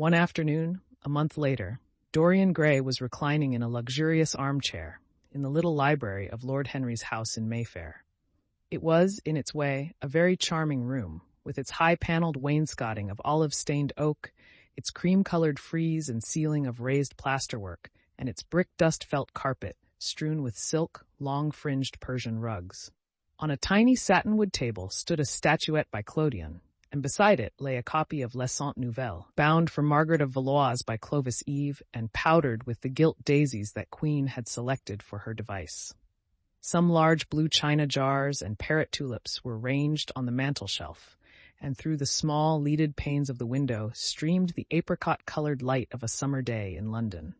One afternoon, a month later, Dorian Gray was reclining in a luxurious armchair in the little library of Lord Henry's house in Mayfair. It was, in its way, a very charming room, with its high-paneled wainscoting of olive-stained oak, its cream-colored frieze and ceiling of raised plasterwork, and its brick-dust felt carpet, strewn with silk, long-fringed Persian rugs. On a tiny satinwood table stood a statuette by Clodion, and beside it lay a copy of Les Cent Nouvelles, bound for Margaret of Valois by Clovis Eve and powdered with the gilt daisies that Queen had selected for her device. Some large blue china jars and parrot tulips were ranged on the mantel-shelf, and through the small, leaded panes of the window streamed the apricot-colored light of a summer day in London.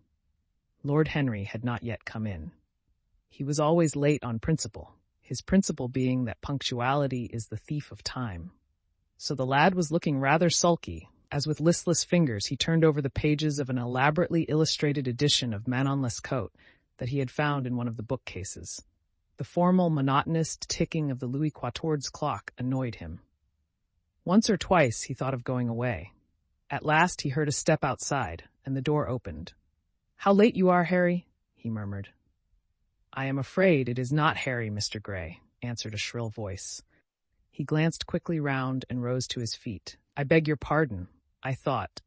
Lord Henry had not yet come in. He was always late on principle, his principle being that punctuality is the thief of time. So the lad was looking rather sulky, as with listless fingers he turned over the pages of an elaborately illustrated edition of Manon Lescaut that he had found in one of the bookcases. The formal, monotonous ticking of the Louis XIV's clock annoyed him. Once or twice he thought of going away. At last he heard a step outside, and the door opened. "How late you are, Harry," he murmured. "I am afraid it is not Harry, Mr. Gray," answered a shrill voice. He glanced quickly round and rose to his feet. "I beg your pardon. I thought—"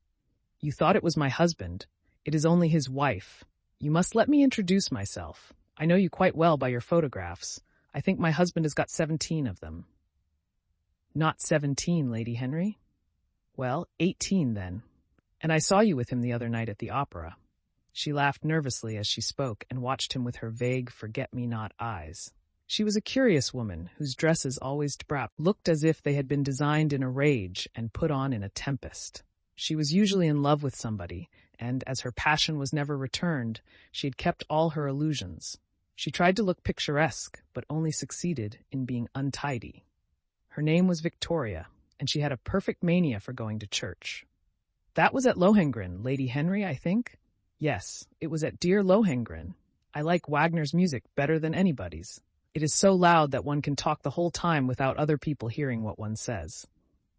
"You thought it was my husband. It is only his wife. You must let me introduce myself. I know you quite well by your photographs. I think my husband has got 17 of them." "Not 17, Lady Henry?" "Well, 18 then. And I saw you with him the other night at the opera." She laughed nervously as she spoke and watched him with her vague, forget-me-not eyes. She was a curious woman, whose dresses always perhaps looked as if they had been designed in a rage and put on in a tempest. She was usually in love with somebody, and as her passion was never returned, she had kept all her illusions. She tried to look picturesque, but only succeeded in being untidy. Her name was Victoria, and she had a perfect mania for going to church. "That was at Lohengrin, Lady Henry, I think?" "Yes, it was at dear Lohengrin. I like Wagner's music better than anybody's. It is so loud that one can talk the whole time without other people hearing what one says.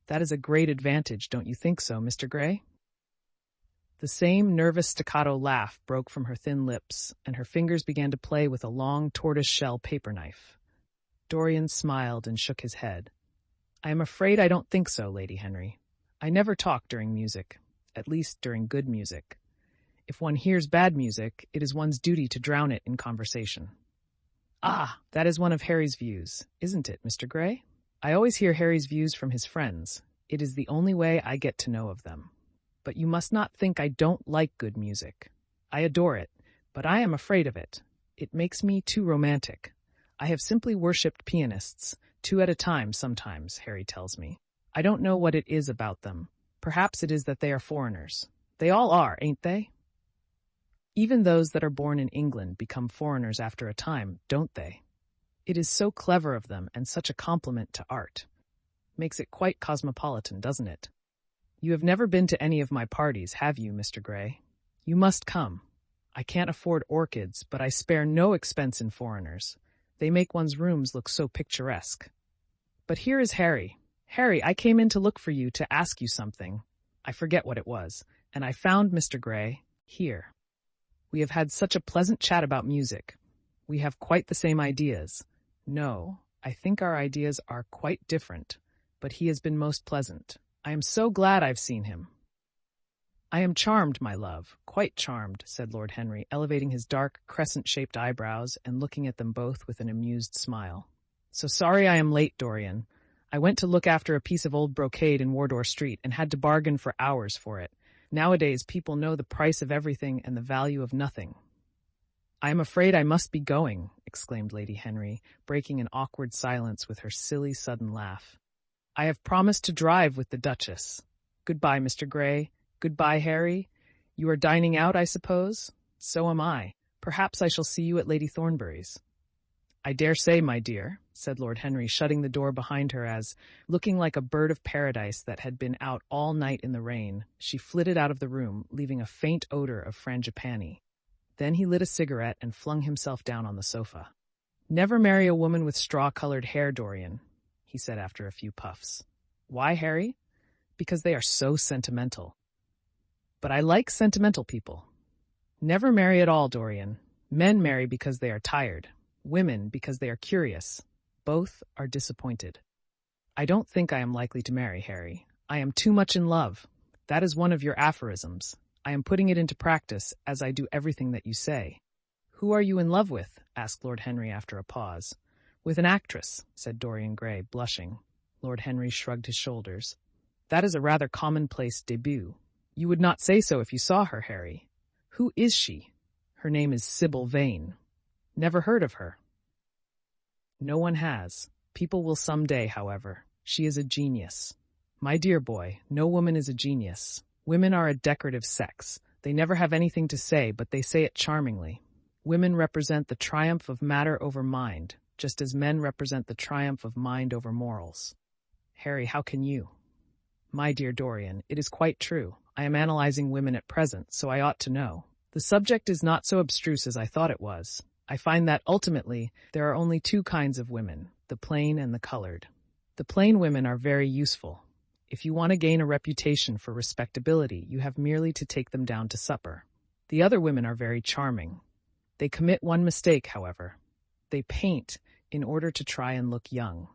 That is a great advantage, don't you think so, Mr. Gray?" The same nervous staccato laugh broke from her thin lips, and her fingers began to play with a long tortoise-shell paper knife. Dorian smiled and shook his head. "I am afraid I don't think so, Lady Henry. I never talk during music, at least during good music. If one hears bad music, it is one's duty to drown it in conversation." "Ah, that is one of Harry's views, isn't it, Mr. Gray?" "I always hear Harry's views from his friends. It is the only way I get to know of them. But you must not think I don't like good music. I adore it, but I am afraid of it. It makes me too romantic. I have simply worshipped pianists, 2 at a time sometimes, Harry tells me. I don't know what it is about them. Perhaps it is that they are foreigners. They all are, ain't they? Even those that are born in England become foreigners after a time, don't they? It is so clever of them and such a compliment to art. Makes it quite cosmopolitan, doesn't it? You have never been to any of my parties, have you, Mr. Gray? You must come. I can't afford orchids, but I spare no expense in foreigners. They make one's rooms look so picturesque. But here is Harry. Harry, I came in to look for you to ask you something. I forget what it was, and I found Mr. Gray here. We have had such a pleasant chat about music. We have quite the same ideas. No, I think our ideas are quite different, but he has been most pleasant. I am so glad I've seen him." "I am charmed, my love, quite charmed," said Lord Henry, elevating his dark, crescent-shaped eyebrows and looking at them both with an amused smile. "So sorry I am late, Dorian. I went to look after a piece of old brocade in Wardour Street and had to bargain for hours for it. Nowadays, people know the price of everything and the value of nothing." "I am afraid I must be going," exclaimed Lady Henry, breaking an awkward silence with her silly, sudden laugh. "I have promised to drive with the Duchess. Goodbye, Mr. Gray. Goodbye, Harry. You are dining out, I suppose? So am I. Perhaps I shall see you at Lady Thornbury's." "I dare say, my dear," said Lord Henry, shutting the door behind her as, looking like a bird of paradise that had been out all night in the rain, she flitted out of the room, leaving a faint odor of frangipani. Then he lit a cigarette and flung himself down on the sofa. "Never marry a woman with straw-colored hair, Dorian," he said after a few puffs. "Why, Harry?" "Because they are so sentimental." But I like sentimental people. Never marry at all, Dorian. Men marry because they are tired. Women because they are curious. Both are disappointed. I don't think I am likely to marry, Harry. I am too much in love. That is one of your aphorisms. I am putting it into practice, as I do everything that you say. Who are you in love with? Asked Lord Henry after a pause. With an actress, said Dorian Gray, blushing. Lord Henry shrugged his shoulders. That is a rather commonplace debut. You would not say so if you saw her, Harry. Who is she? Her name is Sybil Vane. Never heard of her. No one has. People will some day, however. She is a genius. My dear boy, no woman is a genius. Women are a decorative sex. They never have anything to say, but they say it charmingly. Women represent the triumph of matter over mind, just as men represent the triumph of mind over morals. Harry, how can you? My dear Dorian, it is quite true. I am analyzing women at present, so I ought to know. The subject is not so abstruse as I thought it was. I find that, ultimately, there are only two kinds of women, the plain and the colored. The plain women are very useful. If you want to gain a reputation for respectability, you have merely to take them down to supper. The other women are very charming. They commit one mistake, however. They paint in order to try and look young.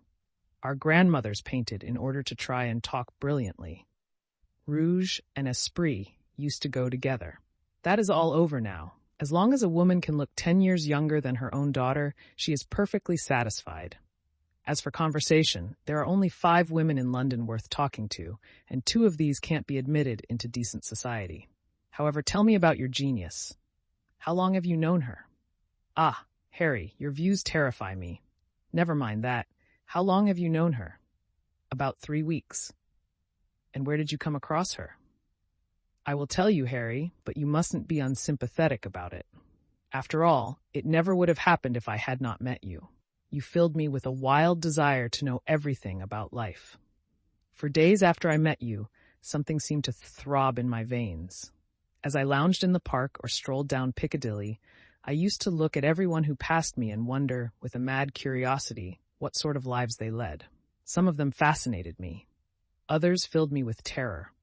Our grandmothers painted in order to try and talk brilliantly. Rouge and esprit used to go together. That is all over now. As long as a woman can look 10 years younger than her own daughter, she is perfectly satisfied. As for conversation, there are only 5 women in London worth talking to, and 2 of these can't be admitted into decent society. However, tell me about your genius. How long have you known her? Ah, Harry, your views terrify me. Never mind that. How long have you known her? About 3 weeks. And where did you come across her? I will tell you, Harry, but you mustn't be unsympathetic about it. After all, it never would have happened if I had not met you. You filled me with a wild desire to know everything about life. For days after I met you, something seemed to throb in my veins. As I lounged in the park or strolled down Piccadilly, I used to look at everyone who passed me and wonder, with a mad curiosity, what sort of lives they led. Some of them fascinated me. Others filled me with terror.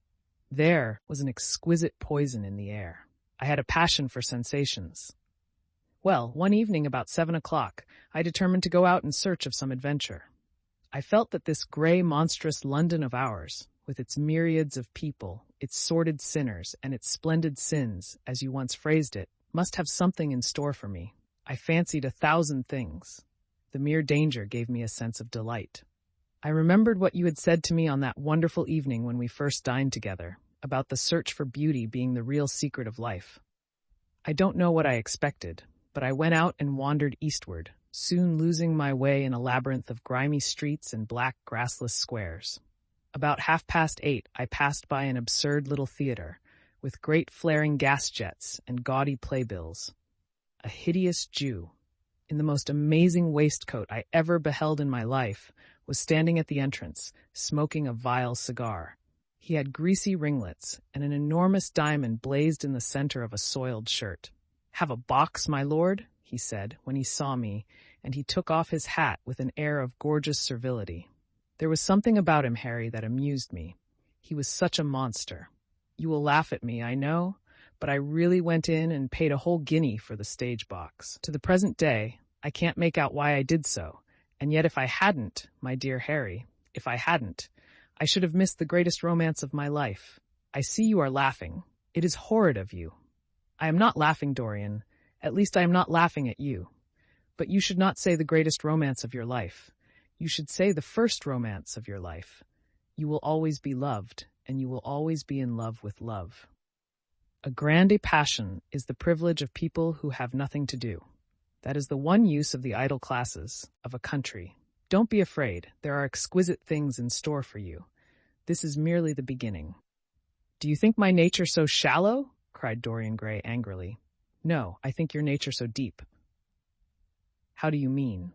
There was an exquisite poison in the air. I had a passion for sensations. Well, one evening about 7 o'clock, I determined to go out in search of some adventure. I felt that this grey, monstrous London of ours, with its myriads of people, its sordid sinners, and its splendid sins, as you once phrased it, must have something in store for me. I fancied 1,000 things. The mere danger gave me a sense of delight. I remembered what you had said to me on that wonderful evening when we first dined together, about the search for beauty being the real secret of life. I don't know what I expected, but I went out and wandered eastward, soon losing my way in a labyrinth of grimy streets and black grassless squares. About 8:30, I passed by an absurd little theater, with great flaring gas jets and gaudy playbills. A hideous Jew, in the most amazing waistcoat I ever beheld in my life, was standing at the entrance, smoking a vile cigar. He had greasy ringlets, and an enormous diamond blazed in the center of a soiled shirt. "Have a box, my lord?" he said, when he saw me, and he took off his hat with an air of gorgeous servility. There was something about him, Harry, that amused me. He was such a monster. You will laugh at me, I know, but I really went in and paid a whole guinea for the stage box. To the present day, I can't make out why I did so, and yet if I hadn't, my dear Harry, if I hadn't, I should have missed the greatest romance of my life. I see you are laughing. It is horrid of you. I am not laughing, Dorian. At least I am not laughing at you. But you should not say the greatest romance of your life. You should say the first romance of your life. You will always be loved, and you will always be in love with love. A grande passion is the privilege of people who have nothing to do. That is the one use of the idle classes of a country. Don't be afraid. There are exquisite things in store for you. This is merely the beginning. Do you think my nature so shallow? Cried Dorian Gray angrily. No, I think your nature so deep. How do you mean?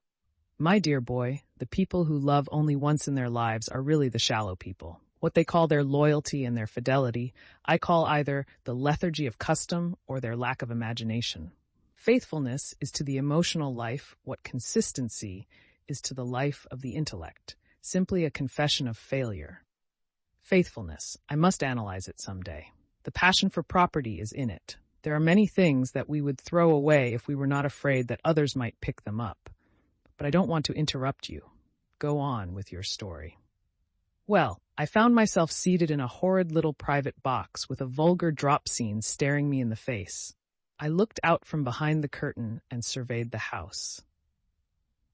My dear boy, the people who love only once in their lives are really the shallow people. What they call their loyalty and their fidelity, I call either the lethargy of custom or their lack of imagination. Faithfulness is to the emotional life what consistency is to the life of the intellect, simply a confession of failure. Faithfulness, I must analyze it some day. The passion for property is in it. There are many things that we would throw away if we were not afraid that others might pick them up. But I don't want to interrupt you. Go on with your story. Well, I found myself seated in a horrid little private box with a vulgar drop scene staring me in the face. I looked out from behind the curtain and surveyed the house.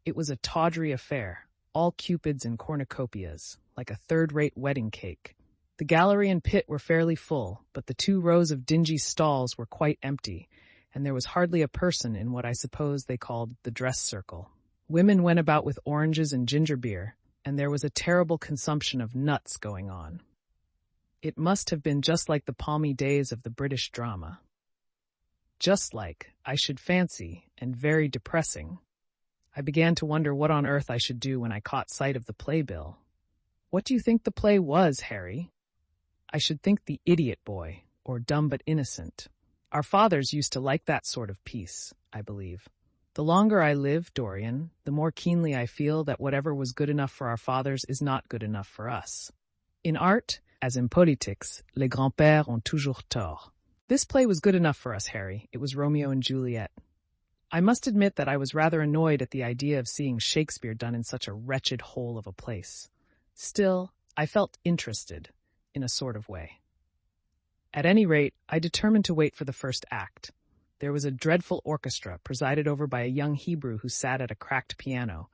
It was a tawdry affair, all cupids and cornucopias, like a third-rate wedding cake. The gallery and pit were fairly full, but the 2 rows of dingy stalls were quite empty, and there was hardly a person in what I suppose they called the dress circle. Women went about with oranges and ginger beer, and there was a terrible consumption of nuts going on. It must have been just like the palmy days of the British drama. Just like, I should fancy, and very depressing. I began to wonder what on earth I should do when I caught sight of the playbill. What do you think the play was, Harry? I should think The Idiot Boy, or Dumb but Innocent. Our fathers used to like that sort of piece, I believe. The longer I live, Dorian, the more keenly I feel that whatever was good enough for our fathers is not good enough for us. In art, as in politics, les grands-pères ont toujours tort. This play was good enough for us, Harry. It was Romeo and Juliet. I must admit that I was rather annoyed at the idea of seeing Shakespeare done in such a wretched hole of a place. Still, I felt interested, in a sort of way. At any rate, I determined to wait for the first act. There was a dreadful orchestra presided over by a young Hebrew who sat at a cracked piano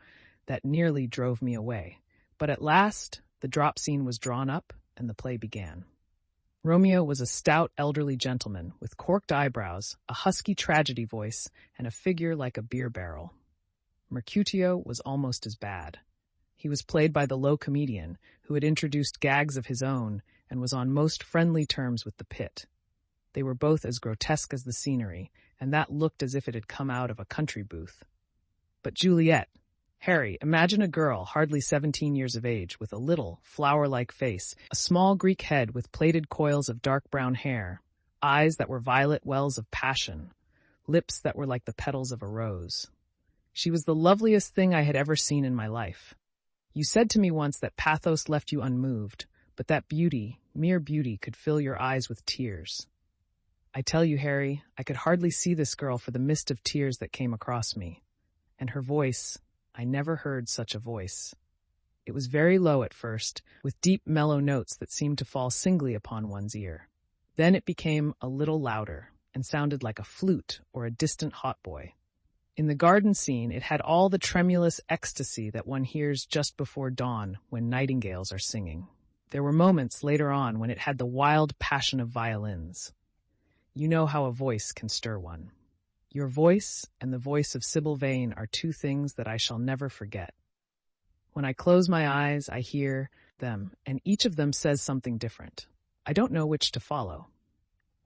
that nearly drove me away. But at last, the drop scene was drawn up and the play began. Romeo was a stout elderly gentleman with corked eyebrows, a husky tragedy voice, and a figure like a beer barrel. Mercutio was almost as bad. He was played by the low comedian, who had introduced gags of his own and was on most friendly terms with the pit. They were both as grotesque as the scenery, and that looked as if it had come out of a country booth. But Juliet, Harry, imagine a girl hardly 17 years of age with a little, flower-like face, a small Greek head with plaited coils of dark brown hair, eyes that were violet wells of passion, lips that were like the petals of a rose. She was the loveliest thing I had ever seen in my life. You said to me once that pathos left you unmoved, but that beauty, mere beauty, could fill your eyes with tears. I tell you, Harry, I could hardly see this girl for the mist of tears that came across me. And her voice, I never heard such a voice. It was very low at first, with deep mellow notes that seemed to fall singly upon one's ear. Then it became a little louder, and sounded like a flute or a distant hautboy. In the garden scene, it had all the tremulous ecstasy that one hears just before dawn when nightingales are singing. There were moments later on when it had the wild passion of violins. You know how a voice can stir one. Your voice and the voice of Sybil Vane are 2 things that I shall never forget. When I close my eyes, I hear them, and each of them says something different. I don't know which to follow.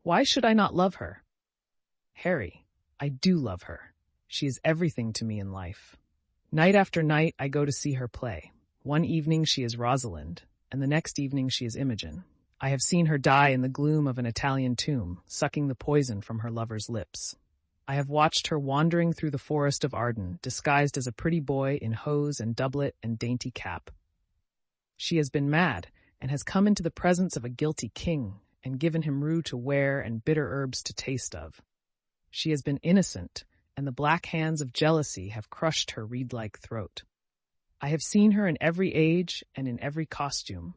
Why should I not love her? Harry, I do love her. She is everything to me in life. Night after night, I go to see her play. One evening she is Rosalind, and the next evening she is Imogen. I have seen her die in the gloom of an Italian tomb, sucking the poison from her lover's lips. I have watched her wandering through the forest of Arden, disguised as a pretty boy in hose and doublet and dainty cap. She has been mad, and has come into the presence of a guilty king, and given him rue to wear and bitter herbs to taste of. She has been innocent, and the black hands of jealousy have crushed her reed-like throat. I have seen her in every age and in every costume.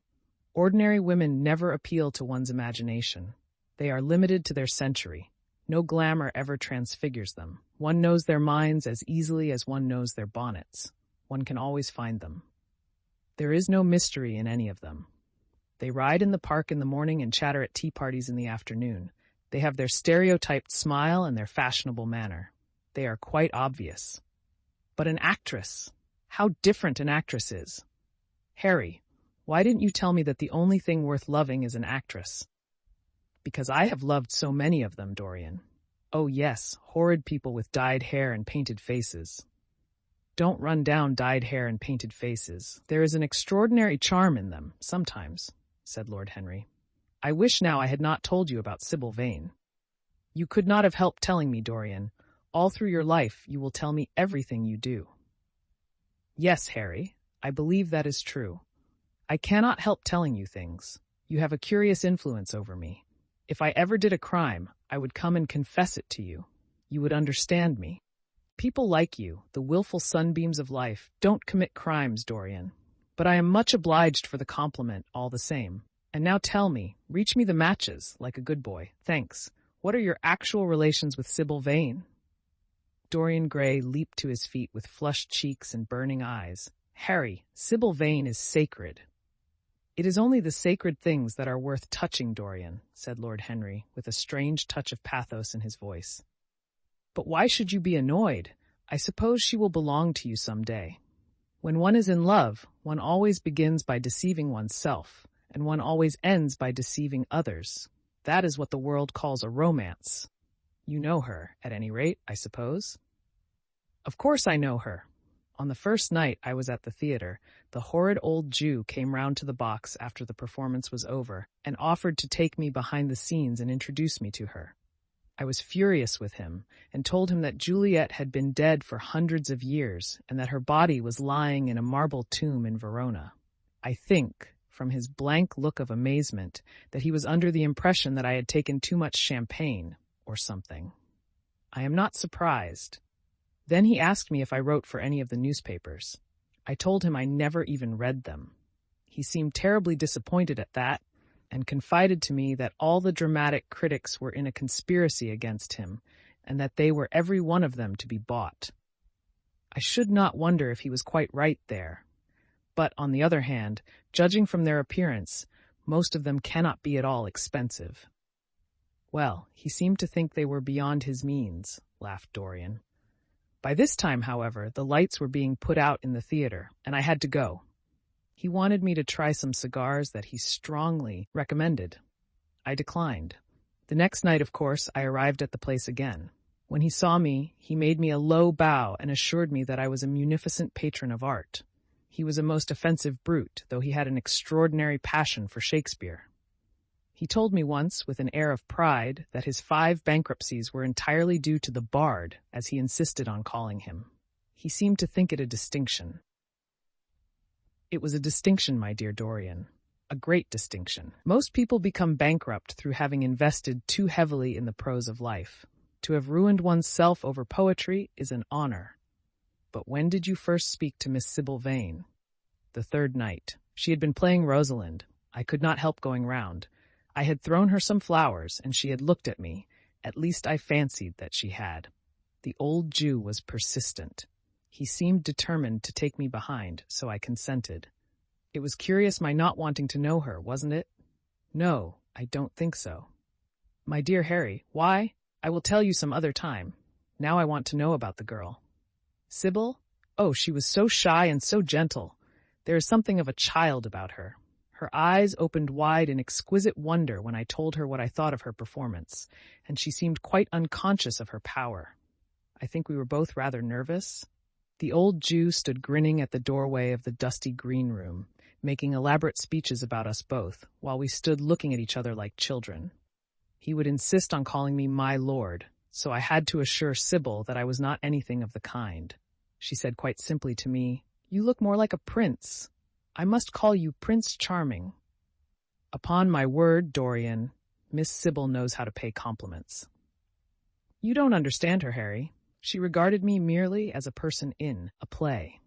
Ordinary women never appeal to one's imagination. They are limited to their century. No glamour ever transfigures them. One knows their minds as easily as one knows their bonnets. One can always find them. There is no mystery in any of them. They ride in the park in the morning and chatter at tea parties in the afternoon. They have their stereotyped smile and their fashionable manner. They are quite obvious. But an actress, how different an actress is. Harry, why didn't you tell me that the only thing worth loving is an actress? Because I have loved so many of them, Dorian. Oh yes, horrid people with dyed hair and painted faces. Don't run down dyed hair and painted faces. There is an extraordinary charm in them, sometimes, said Lord Henry. I wish now I had not told you about Sybil Vane. You could not have helped telling me, Dorian. All through your life you will tell me everything you do. Yes, Harry, I believe that is true. I cannot help telling you things. You have a curious influence over me. If I ever did a crime, I would come and confess it to you. You would understand me. People like you, the willful sunbeams of life, don't commit crimes, Dorian. But I am much obliged for the compliment, all the same. And now tell me, reach me the matches, like a good boy. Thanks. What are your actual relations with Sybil Vane? Dorian Gray leaped to his feet with flushed cheeks and burning eyes. Harry, Sybil Vane is sacred. It is only the sacred things that are worth touching, Dorian, said Lord Henry, with a strange touch of pathos in his voice. But why should you be annoyed? I suppose she will belong to you some day. When one is in love, one always begins by deceiving oneself, and one always ends by deceiving others. That is what the world calls a romance. You know her, at any rate, I suppose? Of course I know her. On the first night I was at the theater, the horrid old Jew came round to the box after the performance was over and offered to take me behind the scenes and introduce me to her. I was furious with him and told him that Juliet had been dead for hundreds of years and that her body was lying in a marble tomb in Verona. I think, from his blank look of amazement, that he was under the impression that I had taken too much champagne or something. I am not surprised. Then he asked me if I wrote for any of the newspapers. I told him I never even read them. He seemed terribly disappointed at that and confided to me that all the dramatic critics were in a conspiracy against him and that they were every one of them to be bought. I should not wonder if he was quite right there. But, on the other hand, judging from their appearance, most of them cannot be at all expensive. Well, he seemed to think they were beyond his means, laughed Dorian. By this time, however, the lights were being put out in the theater, and I had to go. He wanted me to try some cigars that he strongly recommended. I declined. The next night, of course, I arrived at the place again. When he saw me, he made me a low bow and assured me that I was a munificent patron of art. He was a most offensive brute, though he had an extraordinary passion for Shakespeare. He told me once, with an air of pride, that his 5 bankruptcies were entirely due to the bard, as he insisted on calling him. He seemed to think it a distinction. It was a distinction, my dear Dorian. A great distinction. Most people become bankrupt through having invested too heavily in the prose of life. To have ruined oneself over poetry is an honor. But when did you first speak to Miss Sybil Vane? The third night. She had been playing Rosalind. I could not help going round. I had thrown her some flowers, and she had looked at me. At least I fancied that she had. The old Jew was persistent. He seemed determined to take me behind, so I consented. It was curious my not wanting to know her, wasn't it? No, I don't think so. My dear Harry, why? I will tell you some other time. Now I want to know about the girl. Sybil? Oh, she was so shy and so gentle. There is something of a child about her. Her eyes opened wide in exquisite wonder when I told her what I thought of her performance, and she seemed quite unconscious of her power. I think we were both rather nervous. The old Jew stood grinning at the doorway of the dusty green room, making elaborate speeches about us both, while we stood looking at each other like children. He would insist on calling me my lord, so I had to assure Sybil that I was not anything of the kind. She said quite simply to me, "You look more like a prince. I must call you Prince Charming." Upon my word, Dorian, Miss Sybil knows how to pay compliments. You don't understand her, Harry. She regarded me merely as a person in a play.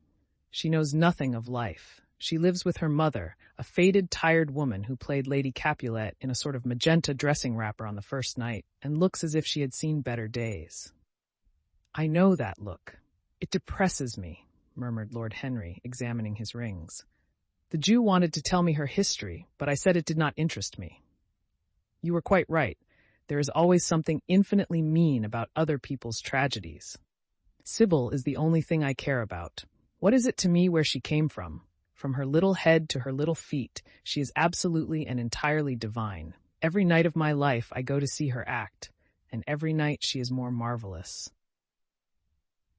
She knows nothing of life. She lives with her mother, a faded, tired woman who played Lady Capulet in a sort of magenta dressing wrapper on the first night, and looks as if she had seen better days. I know that look. It depresses me, murmured Lord Henry, examining his rings. The Jew wanted to tell me her history, but I said it did not interest me. You were quite right. There is always something infinitely mean about other people's tragedies. Sybil is the only thing I care about. What is it to me where she came from? From her little head to her little feet, she is absolutely and entirely divine. Every night of my life I go to see her act, and every night she is more marvelous.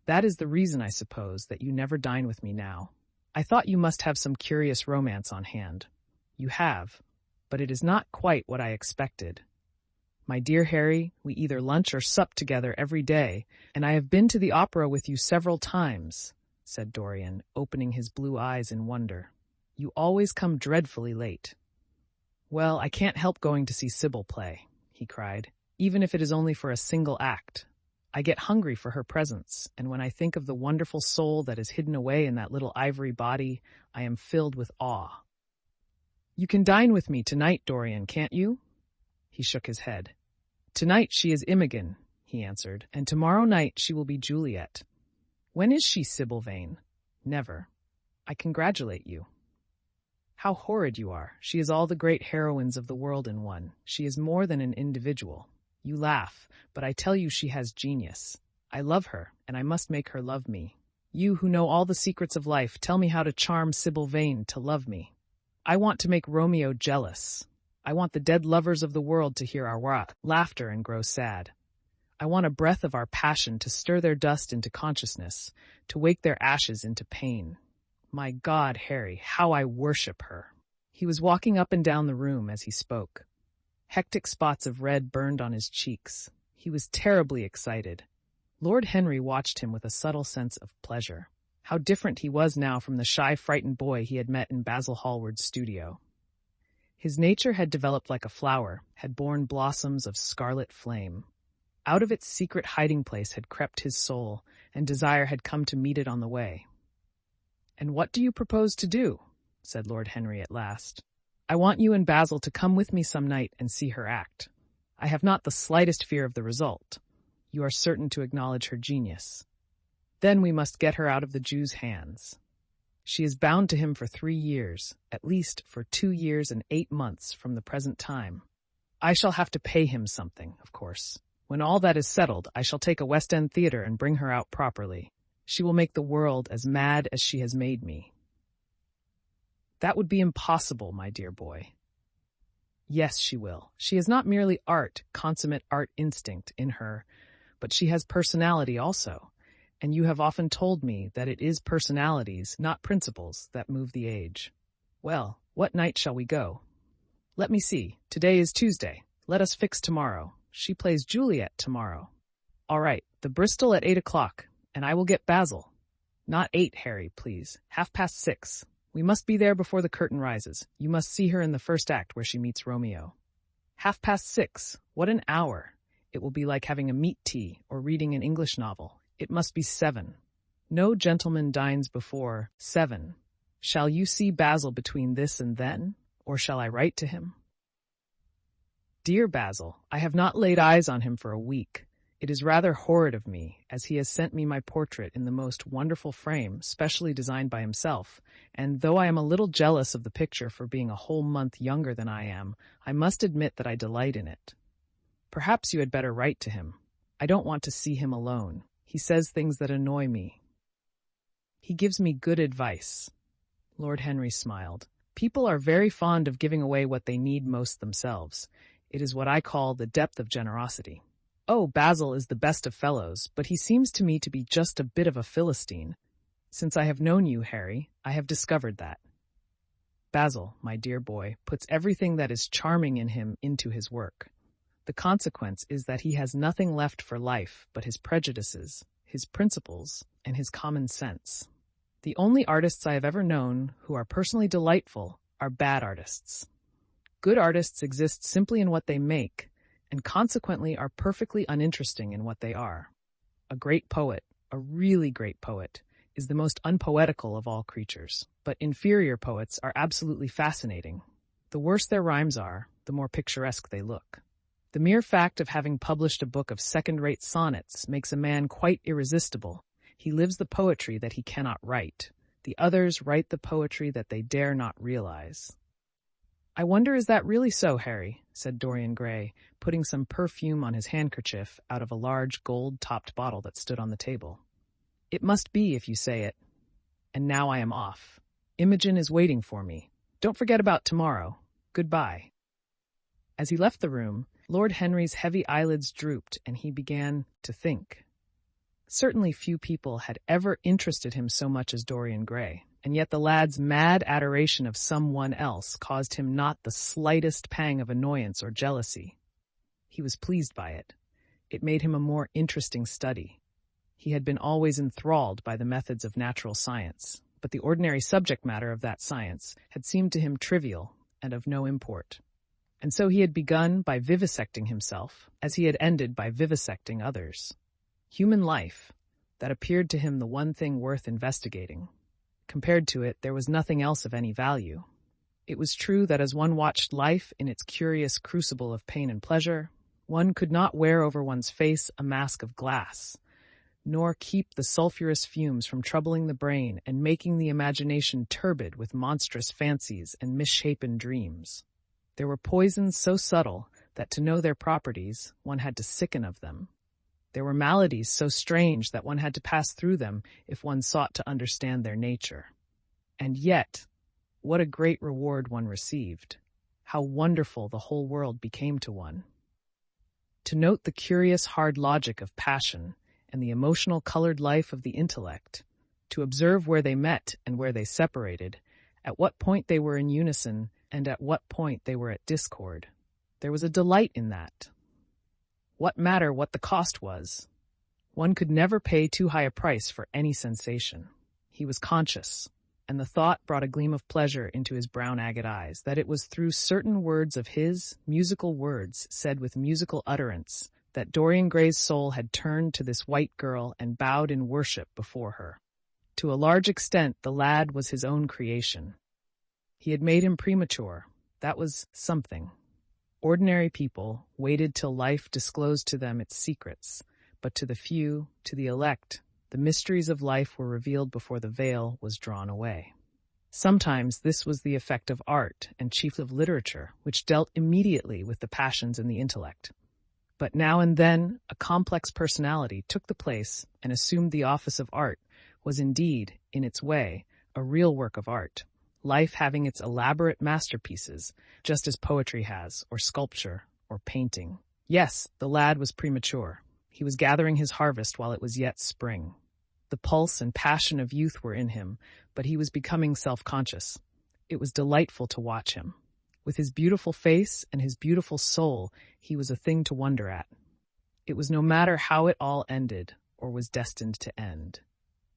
That is the reason, I suppose, that you never dine with me now. I thought you must have some curious romance on hand. You have, but it is not quite what I expected. My dear Harry, we either lunch or sup together every day, and I have been to the opera with you several times, said Dorian, opening his blue eyes in wonder. You always come dreadfully late. Well, I can't help going to see Sybil play. he cried, even if it is only for a single act. I get hungry for her presence, and when I think of the wonderful soul that is hidden away in that little ivory body, I am filled with awe. You can dine with me tonight, Dorian, can't you? He shook his head. Tonight she is Imogen, he answered, and tomorrow night she will be Juliet. When is she, Sybil Vane? Never. I congratulate you. How horrid you are. She is all the great heroines of the world in one. She is more than an individual. You laugh, but I tell you she has genius. I love her, and I must make her love me. You who know all the secrets of life, tell me how to charm Sybil Vane to love me. I want to make Romeo jealous. I want the dead lovers of the world to hear our laughter and grow sad. I want a breath of our passion to stir their dust into consciousness, to wake their ashes into pain. My God, Harry, how I worship her. He was walking up and down the room as he spoke. Hectic spots of red burned on his cheeks. He was terribly excited. Lord Henry watched him with a subtle sense of pleasure. How different he was now from the shy, frightened boy he had met in Basil Hallward's studio. His nature had developed like a flower, had borne blossoms of scarlet flame. Out of its secret hiding place had crept his soul, and desire had come to meet it on the way. "And what do you propose to do?" said Lord Henry at last. "I want you and Basil to come with me some night and see her act. I have not the slightest fear of the result. You are certain to acknowledge her genius. Then we must get her out of the Jew's hands. She is bound to him for 3 years, at least for 2 years and 8 months from the present time. I shall have to pay him something, of course. When all that is settled, I shall take a West End theatre and bring her out properly. She will make the world as mad as she has made me." "That would be impossible, my dear boy." "Yes, she will. She has not merely art, consummate art instinct in her, but she has personality also, and you have often told me that it is personalities, not principles, that move the age. Well, what night shall we go? Let me see. Today is Tuesday. Let us fix tomorrow. She plays Juliet tomorrow. All right, the Bristol at 8 o'clock, and I will get Basil. Not 8, Harry, please. 6:30. We must be there before the curtain rises. You must see her in the first act where she meets Romeo. 6:30. What an hour. It will be like having a meat tea or reading an English novel. It must be 7. No gentleman dines before 7. Shall you see Basil between this and then, or shall I write to him? Dear Basil, I have not laid eyes on him for a week. It is rather horrid of me, as he has sent me my portrait in the most wonderful frame, specially designed by himself, and though I am a little jealous of the picture for being a whole month younger than I am, I must admit that I delight in it. Perhaps you had better write to him. I don't want to see him alone. He says things that annoy me. He gives me good advice." Lord Henry smiled. "People are very fond of giving away what they need most themselves. It is what I call the depth of generosity. Oh, Basil is the best of fellows, but he seems to me to be just a bit of a Philistine. Since I have known you, Harry, I have discovered that. Basil, my dear boy, puts everything that is charming in him into his work. The consequence is that he has nothing left for life but his prejudices, his principles, and his common sense. The only artists I have ever known who are personally delightful are bad artists. Good artists exist simply in what they make, and consequently are perfectly uninteresting in what they are. A great poet, a really great poet, is the most unpoetical of all creatures, but inferior poets are absolutely fascinating. The worse their rhymes are, the more picturesque they look. The mere fact of having published a book of second-rate sonnets makes a man quite irresistible. He lives the poetry that he cannot write. The others write the poetry that they dare not realize. I wonder, is that really so, Harry? Said Dorian Gray, putting some perfume on his handkerchief out of a large gold-topped bottle that stood on the table. It must be, if you say it. And now I am off. Imogen is waiting for me. Don't forget about tomorrow. Goodbye. As he left the room, Lord Henry's heavy eyelids drooped, and he began to think. Certainly few people had ever interested him so much as Dorian Gray, and yet the lad's mad adoration of someone else caused him not the slightest pang of annoyance or jealousy. He was pleased by it. It made him a more interesting study. He had been always enthralled by the methods of natural science, but the ordinary subject matter of that science had seemed to him trivial and of no import. And so he had begun by vivisecting himself, as he had ended by vivisecting others. Human life, that appeared to him the one thing worth investigating. Compared to it, there was nothing else of any value. It was true that as one watched life in its curious crucible of pain and pleasure, one could not wear over one's face a mask of glass, nor keep the sulphurous fumes from troubling the brain and making the imagination turbid with monstrous fancies and misshapen dreams. There were poisons so subtle that to know their properties, one had to sicken of them. There were maladies so strange that one had to pass through them if one sought to understand their nature. And yet, what a great reward one received! How wonderful the whole world became to one! To note the curious hard logic of passion and the emotional colored life of the intellect, to observe where they met and where they separated, at what point they were in unison and at what point they were at discord. There was a delight in that. What matter what the cost was? One could never pay too high a price for any sensation. He was conscious, and the thought brought a gleam of pleasure into his brown agate eyes, that it was through certain words of his, musical words said with musical utterance, that Dorian Gray's soul had turned to this white girl and bowed in worship before her. To a large extent, the lad was his own creation. He had made him premature. That was something. Ordinary people waited till life disclosed to them its secrets, but to the few, to the elect, the mysteries of life were revealed before the veil was drawn away. Sometimes this was the effect of art, and chiefly of literature, which dealt immediately with the passions and the intellect. But now and then a complex personality took the place and assumed the office of art, was indeed, in its way, a real work of art, life having its elaborate masterpieces, just as poetry has, or sculpture, or painting. Yes, the lad was premature. He was gathering his harvest while it was yet spring. The pulse and passion of youth were in him, but he was becoming self-conscious. It was delightful to watch him. With his beautiful face and his beautiful soul, he was a thing to wonder at. It was no matter how it all ended, or was destined to end.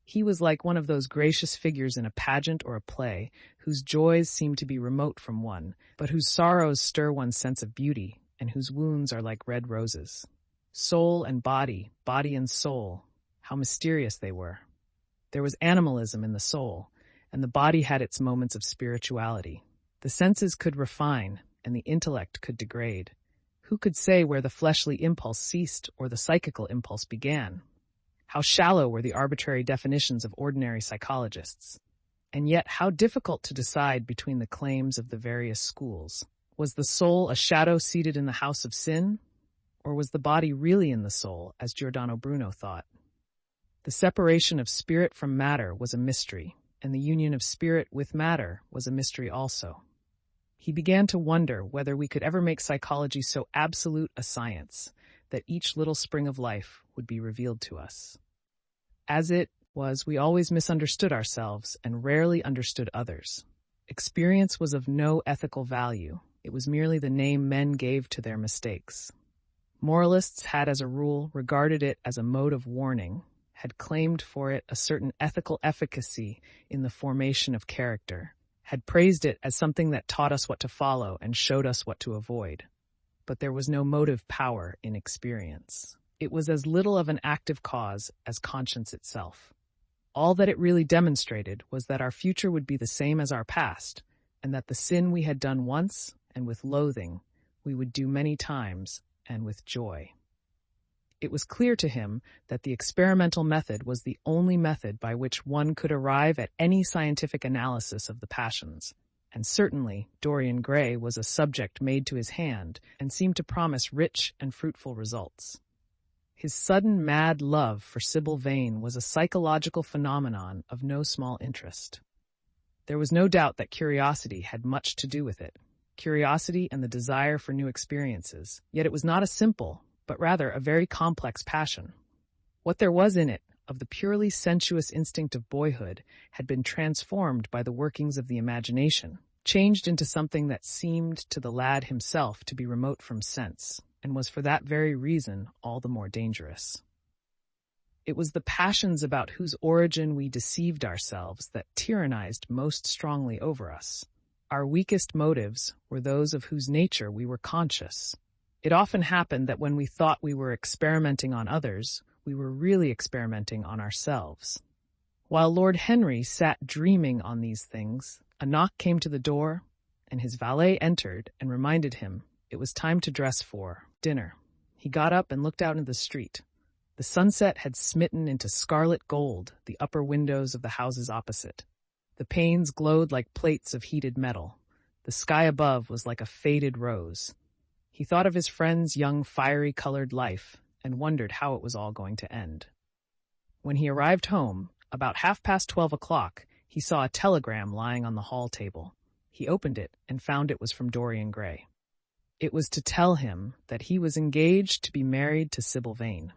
He was like one of those gracious figures in a pageant or a play, whose joys seem to be remote from one, but whose sorrows stir one's sense of beauty, and whose wounds are like red roses. Soul and body, body and soul, how mysterious they were. There was animalism in the soul, and the body had its moments of spirituality. The senses could refine, and the intellect could degrade. Who could say where the fleshly impulse ceased or the psychical impulse began? How shallow were the arbitrary definitions of ordinary psychologists? And yet how difficult to decide between the claims of the various schools. Was the soul a shadow seated in the house of sin? Or was the body really in the soul, as Giordano Bruno thought? The separation of spirit from matter was a mystery, and the union of spirit with matter was a mystery also. He began to wonder whether we could ever make psychology so absolute a science that each little spring of life would be revealed to us. As it was, we always misunderstood ourselves and rarely understood others. Experience was of no ethical value. It was merely the name men gave to their mistakes. Moralists had, as a rule, regarded it as a mode of warning, had claimed for it a certain ethical efficacy in the formation of character, had praised it as something that taught us what to follow and showed us what to avoid. But there was no motive power in experience. It was as little of an active cause as conscience itself. All that it really demonstrated was that our future would be the same as our past, and that the sin we had done once, and with loathing, we would do many times, and with joy. It was clear to him that the experimental method was the only method by which one could arrive at any scientific analysis of the passions, and certainly Dorian Gray was a subject made to his hand and seemed to promise rich and fruitful results. His sudden mad love for Sybil Vane was a psychological phenomenon of no small interest. There was no doubt that curiosity had much to do with it, curiosity and the desire for new experiences, yet it was not a simple, but rather a very complex passion. What there was in it, of the purely sensuous instinct of boyhood, had been transformed by the workings of the imagination, changed into something that seemed to the lad himself to be remote from sense, and was for that very reason all the more dangerous. It was the passions about whose origin we deceived ourselves that tyrannized most strongly over us. Our weakest motives were those of whose nature we were conscious. It often happened that when we thought we were experimenting on others, we were really experimenting on ourselves. While Lord Henry sat dreaming on these things, a knock came to the door, and his valet entered and reminded him it was time to dress for dinner. He got up and looked out into the street. The sunset had smitten into scarlet gold the upper windows of the houses opposite. The panes glowed like plates of heated metal. The sky above was like a faded rose. He thought of his friend's young, fiery-colored life and wondered how it was all going to end. When he arrived home, about 12:30, he saw a telegram lying on the hall table. He opened it and found it was from Dorian Gray. It was to tell him that he was engaged to be married to Sybil Vane.